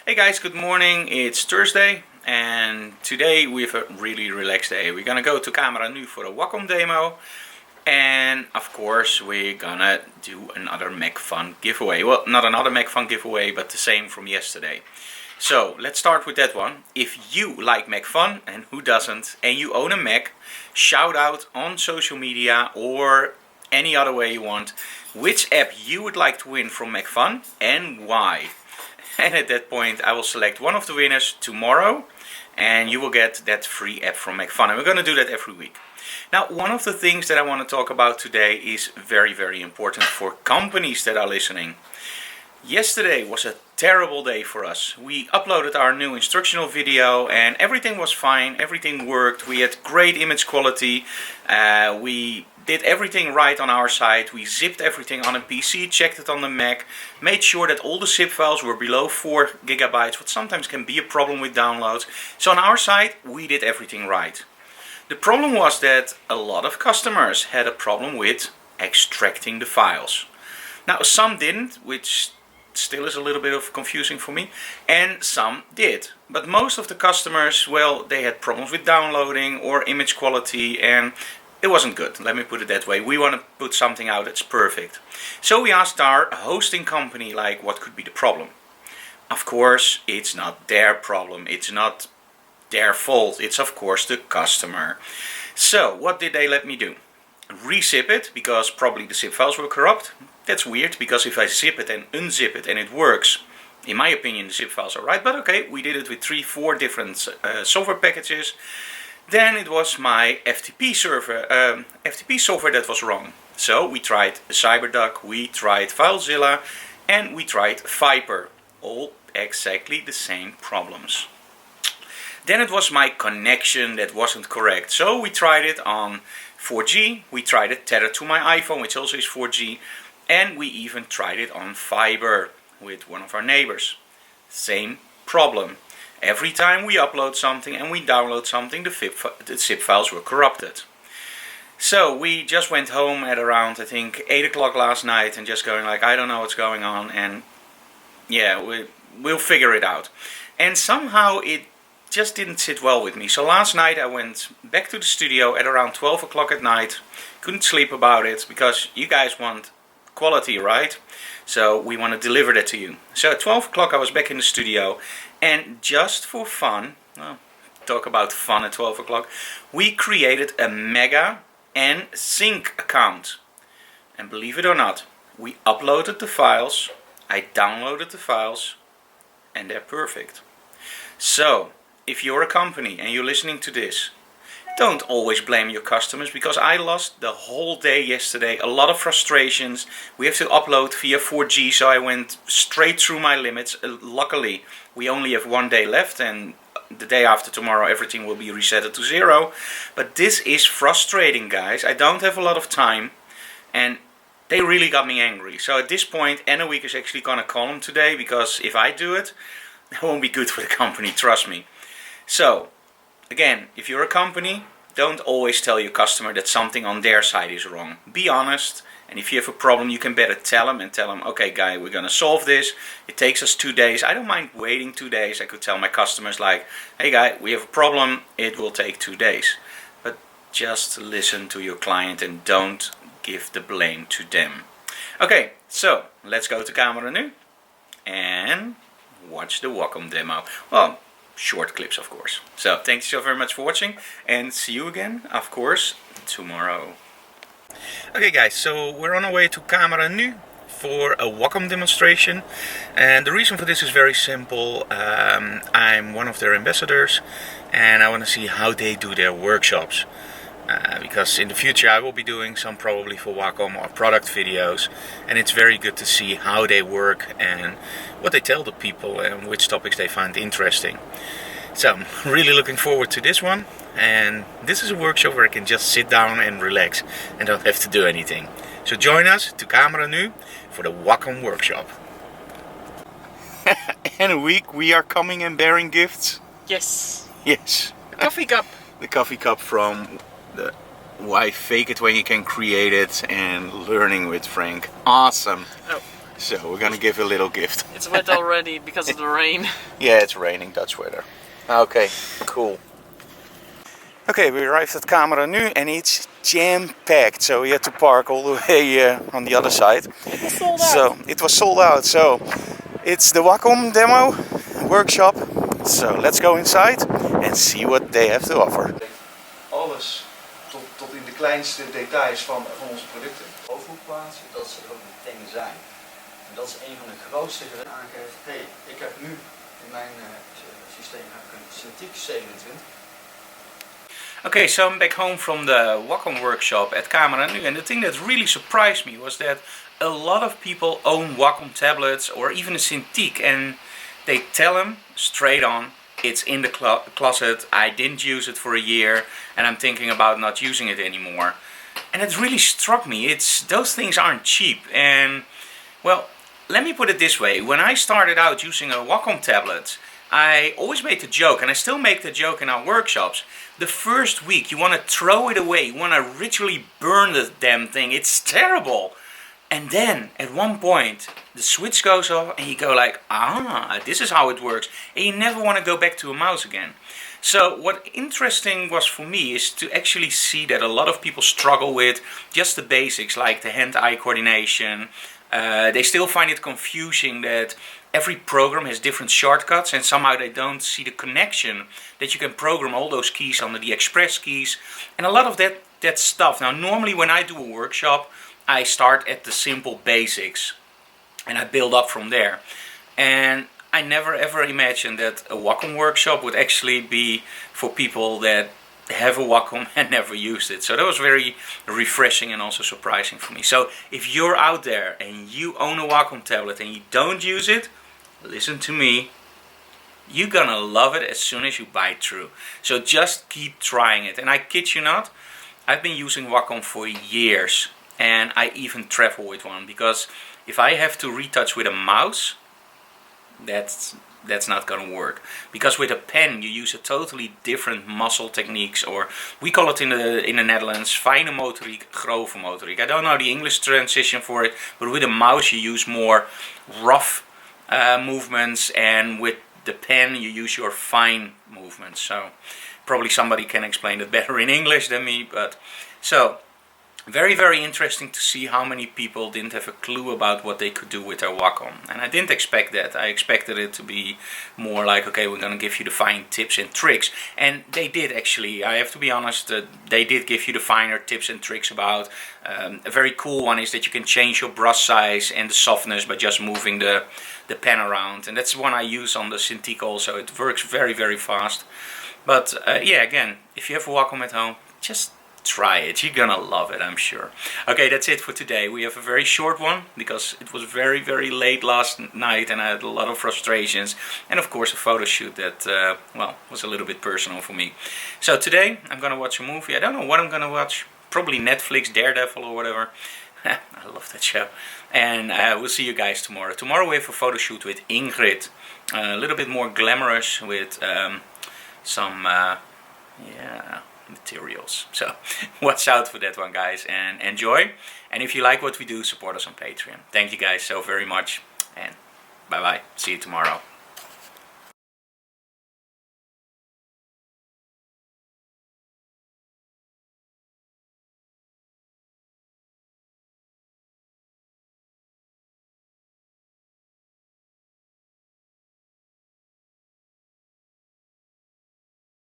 Hey guys, good morning. It's Thursday and today we have a really relaxed day. We're gonna go to cameranu for a Wacom demo and of course we're gonna do another MacPhun giveaway. Well, not another MacPhun giveaway, but the same from yesterday. So let's start with that one. If you like MacPhun, and who doesn't, and you own a Mac, shout out on social media or any other way you want which app you would like to win from MacPhun and why. And at that point I will select one of the winners tomorrow and you will get that free app from MacPhun. And we're going to do that every week. Now, one of the things that I want to talk about today is very important for companies that are listening. Yesterday was a terrible day for us. We uploaded our new instructional video and everything was fine, everything worked. We had great image quality. We did everything right on our side. We zipped everything on a PC, checked it on the Mac, made sure that all the zip files were below 4 gigabytes, what sometimes can be a problem with downloads. So on our side, we did everything right. The problem was that a lot of customers had a problem with extracting the files. Now, some didn't, which still is a little bit of confusing for me, and some did. But most of the customers, well, they had problems with downloading or image quality, and it wasn't good. Let me put it that way. We want to put something out that's perfect. So we asked our hosting company, like, what could be the problem? Of course, it's not their problem. It's not their fault. It's of course the customer. So what did they let me do? Rezip it, because probably the zip files were corrupt. That's weird, because if I zip it and unzip it and it works, in my opinion the zip files are right. But okay, we did it with 3-4 different software packages. Then it was my FTP software that was wrong. So we tried CyberDuck, we tried FileZilla, and we tried Viper. All exactly the same problems. Then it was my connection that wasn't correct. So we tried it on 4G, we tried it tethered to my iPhone, which also is 4G, and we even tried it on fiber with one of our neighbors. Same problem. Every time we upload something and we download something, the zip files were corrupted. So we just went home at around, I think, 8 o'clock last night and just going like, I don't know what's going on, and yeah, we'll figure it out. And somehow it just didn't sit well with me. So last night I went back to the studio at around 12 o'clock at night. Couldn't sleep about it, because you guys want quality, right? So we want to deliver that to you. So at 12 o'clock I was back in the studio, and just for fun, well, talk about fun at 12 o'clock, we created a Mega and Sync account. And believe it or not, we uploaded the files, I downloaded the files, and they're perfect. So if you're a company and you're listening to this, don't always blame your customers, because I lost the whole day yesterday. A lot of frustrations. We have to upload via 4G, so I went straight through my limits. Luckily, we only have one day left, and the day after tomorrow everything will be reset to 0. But this is frustrating, guys. I don't have a lot of time, and they really got me angry. So at this point, Week is actually going to call them today, because if I do it, that won't be good for the company, trust me. So again, if you're a company, don't always tell your customer that something on their side is wrong. Be honest, and if you have a problem, you can better tell them, okay guy, we're gonna solve this. It takes us 2 days. I don't mind waiting 2 days. I could tell my customers like, hey guy, we have a problem, it will take 2 days. But just listen to your client and don't give the blame to them. Okay, so let's go to cameranu and watch the Wacom demo. Well, short clips, of course. So thanks so very much for watching, and see you again, of course, tomorrow. Okay guys, so we're on our way to cameranu for a Wacom demonstration, and the reason for this is very simple. I'm one of their ambassadors and I want to see how they do their workshops. Because in the future I will be doing some probably for Wacom or product videos, and it's very good to see how they work and what they tell the people and which topics they find interesting. So I'm really looking forward to this one, and this is a workshop where I can just sit down and relax and don't have to do anything. So join us to cameranu for the Wacom workshop. In a week we are coming and bearing gifts. Yes. Yes. A coffee cup. The coffee cup from the Why Fake It When You Can Create It and Learning with Frank. Awesome. Oh, So we're gonna give a little gift. It's wet already because of the rain. Yeah, it's raining Dutch weather. Okay, cool. Okay, we arrived at cameranu and it's jam-packed, so we had to park all the way on the other side. It was sold out. So it was sold out. So it's the Wacom demo workshop. So let's go inside and see what they have to offer. Alles tot in de kleinste details van onze producten. Bovenop plaatsen dat ze er ook meteen zijn. En dat is een van de grootste aangeeft. Hey, ik heb nu in mijn systeem een Cintiq 27. Okay, so I'm back home from the Wacom workshop at cameranu, and the thing that really surprised me was that a lot of people own Wacom tablets or even a Cintiq, and they tell them straight on, it's in the closet, I didn't use it for a year, and I'm thinking about not using it anymore. And it really struck me, those things aren't cheap, and well, let me put it this way, when I started out using a Wacom tablet, I always made the joke, and I still make the joke in our workshops, the first week you want to throw it away, you want to ritually burn the damn thing, it's terrible. And then at one point the switch goes off and you go like, ah, this is how it works, and you never want to go back to a mouse again. So what interesting was for me is to actually see that a lot of people struggle with just the basics like the hand-eye coordination. They still find it confusing that every program has different shortcuts and somehow they don't see the connection that you can program all those keys under the express keys and a lot of that stuff. Now normally when I do a workshop I start at the simple basics and I build up from there, and I never ever imagined that a Wacom workshop would actually be for people that have a Wacom and never used it. So that was very refreshing and also surprising for me. So if you're out there and you own a Wacom tablet and you don't use it, listen to me, you're gonna love it as soon as you bite through. So just keep trying it. And I kid you not, I've been using Wacom for years and I even travel with one, because if I have to retouch with a mouse, that's not gonna work, because with a pen you use a totally different muscle techniques, or we call it in the Netherlands fijne motoriek, grove motoriek. I don't know the English transition for it, but with a mouse you use more rough movements, and with the pen you use your fine movements. So probably somebody can explain it better in English than me, but so very, very interesting to see how many people didn't have a clue about what they could do with their Wacom. And I didn't expect that. I expected it to be more like, okay, we're going to give you the fine tips and tricks. And they did actually. I have to be honest, they did give you the finer tips and tricks about. A very cool one is that you can change your brush size and the softness by just moving the pen around. And that's one I use on the Cintiq also. It works very, very fast. But yeah, again, if you have a Wacom at home, just try it. You're gonna love it, I'm sure. Okay, that's it for today. We have a very short one because it was very, very late last night and I had a lot of frustrations, and of course a photo shoot that well, was a little bit personal for me. So today I'm gonna watch a movie. I don't know what I'm gonna watch. Probably Netflix, Daredevil or whatever. I love that show. And we'll see you guys tomorrow. Tomorrow we have a photo shoot with Ingrid. A little bit more glamorous with some yeah, materials. So watch out for that one, guys, and enjoy. And if you like what we do, support us on Patreon. Thank you guys so very much, and bye bye. See you tomorrow.